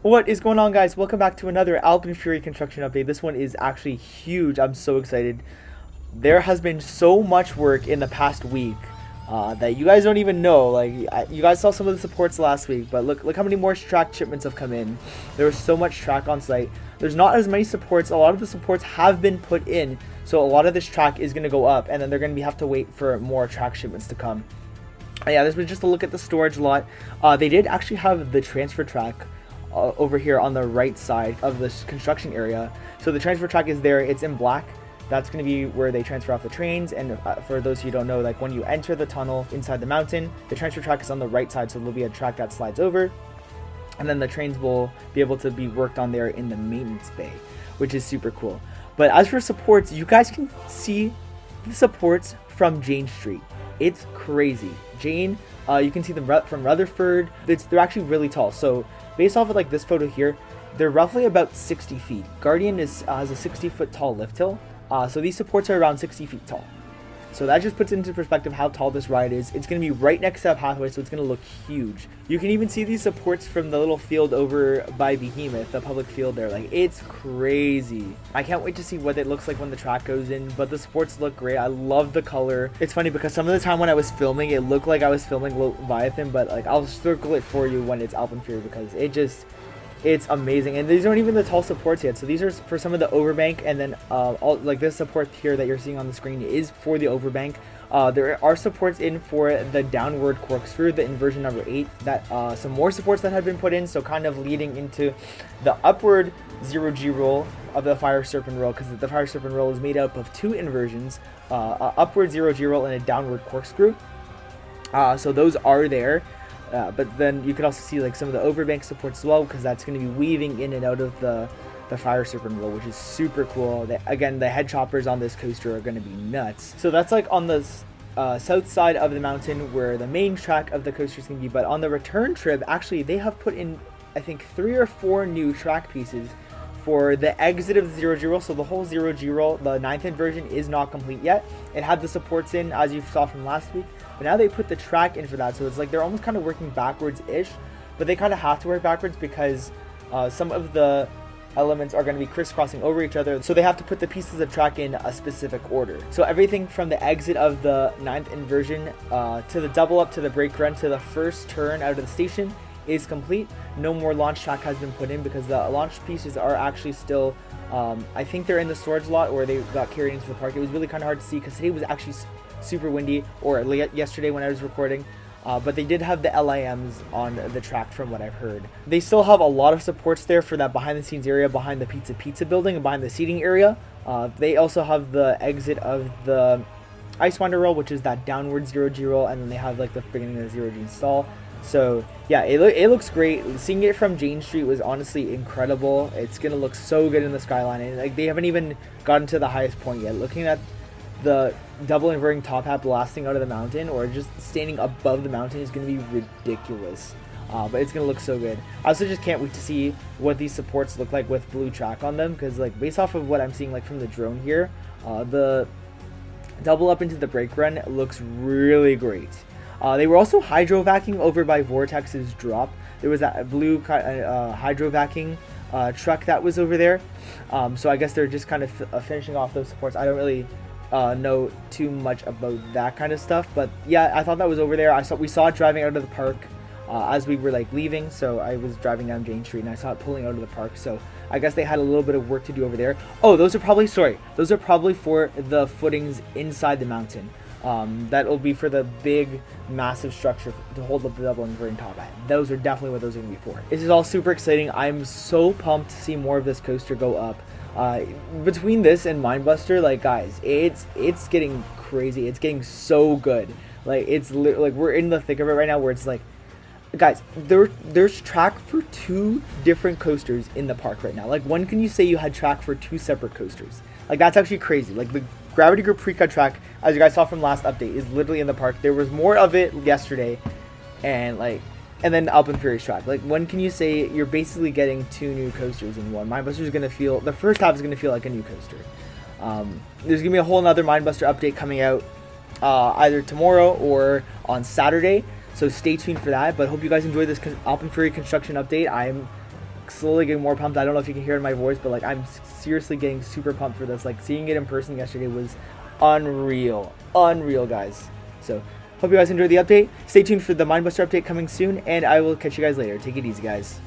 What is going on, guys? Welcome back to another AlpenFury construction update. This one is actually huge. I'm so excited. There has been so much work in the past week that you guys don't even know. Like, you guys saw some of the supports last week, but look how many more track shipments have come in. There was so much track on site. There's not as many supports. A lot of the supports have been put in, so a lot of this track is going to go up, and then they're going to have to wait for more track shipments to come. Yeah, this was just a look at the storage lot. They did actually have the transfer track over here on the right side of this construction area. So the transfer track is there. It's in black. That's going to be where they transfer off the trains. And for those who don't know, like when you enter the tunnel inside the mountain, the transfer track is on the right side, so there'll be a track that slides over, and then the trains will be able to be worked on there in the maintenance bay, which is super cool. But as for supports, you guys can see the supports from Jane Street. It's crazy. Jane, you can see them from Rutherford. They're actually really tall. So based off of like this photo here, they're roughly about 60 feet. Guardian has a 60-foot tall lift hill. So these supports are around 60 feet tall. So that just puts into perspective how tall this ride is. It's going to be right next to that pathway, so it's going to look huge. You can even see these supports from the little field over by Behemoth, the public field there. Like, it's crazy. I can't wait to see what it looks like when the track goes in, but the supports look great. I love the color. It's funny because some of the time when I was filming, it looked like I was filming Leviathan, but like I'll circle it for you when it's AlpenFury because it's amazing. And these aren't even the tall supports yet. So these are for some of the overbank, and then all like this support here that you're seeing on the screen is for the overbank. There are supports in for the downward corkscrew, the inversion number 8. That some more supports that have been put in, so kind of leading into the upward 0G roll of the fire serpent roll, because the fire serpent roll is made up of two inversions, upward 0G roll and a downward corkscrew. So those are there. But then you could also see like some of the overbank supports as well, because that's going to be weaving in and out of the fire serpent roll, which is super cool. Again, the head choppers on this coaster are going to be nuts. So that's like on the south side of the mountain where the main track of the coaster is going to be. But on the return trip, actually, they have put in, I think, 3 or 4 new track pieces for the exit of the 0G roll. So the whole 0G roll, the 9th inversion, is not complete yet. It had the supports in, as you saw from last week, but now they put the track in for that. So it's like they're almost kind of working backwards-ish, but they kind of have to work backwards because some of the elements are going to be crisscrossing over each other. So they have to put the pieces of track in a specific order. So everything from the exit of the 9th inversion to the double up to the brake run to the first turn out of the station is complete. No more launch track has been put in because the launch pieces are actually still, I think they're in the storage lot, or they got carried into the park. It was really kind of hard to see because today was actually super windy, or yesterday when I was recording. But they did have the LIMs on the track from what I've heard. They still have a lot of supports there for that behind the scenes area behind the Pizza building and behind the seating area. They also have the exit of the Ice Winder roll, which is that downward 0G roll, and then they have like the beginning of the 0G install. So yeah, it looks great. Seeing it from Jane Street was honestly incredible. It's gonna look so good in the skyline, and like they haven't even gotten to the highest point yet. Looking at the double inverting top hat blasting out of the mountain, or just standing above the mountain, is gonna be ridiculous. But it's gonna look so good. I also just can't wait to see what these supports look like with blue track on them, because like based off of what I'm seeing like from the drone here, the double up into the brake run looks really great. They were also hydrovacing over by Vortex's drop. There was that blue hydrovacing truck that was over there. So I guess they're just kind of finishing off those supports. I don't really know too much about that kind of stuff, but yeah, I thought that was over there. We saw it driving out of the park as we were like leaving. So I was driving down Jane Street and I saw it pulling out of the park. So I guess they had a little bit of work to do over there. Oh, those are probably for the footings inside the mountain. That will be for the big, massive structure to hold up the double inverting top hat. Those are definitely what those are going to be for. This is all super exciting. I'm so pumped to see more of this coaster go up. Between this and Mindbuster, like guys, it's getting crazy. It's getting so good. Like it's like we're in the thick of it right now, where it's like, guys, there's track for 2 different coasters in the park right now. Like, when can you say you had track for 2 separate coasters? Like, that's actually crazy. Like, the Gravity Group pre-cut track, as you guys saw from last update, is literally in the park. There was more of it yesterday, and then AlpenFury's track. Like, when can you say you're basically getting 2 new coasters in one? Mindbuster's gonna feel, the first half is gonna feel like a new coaster. There's gonna be a whole nother Mindbuster update coming out either tomorrow or on Saturday. So stay tuned for that. But hope you guys enjoyed this AlpenFury construction update. I'm slowly getting more pumped. I don't know if you can hear it in my voice, but like I'm seriously getting super pumped for this. Like seeing it in person yesterday was unreal, guys. So hope you guys enjoyed the update. Stay tuned for the Mindbuster update coming soon, and I will catch you guys later. Take it easy, guys.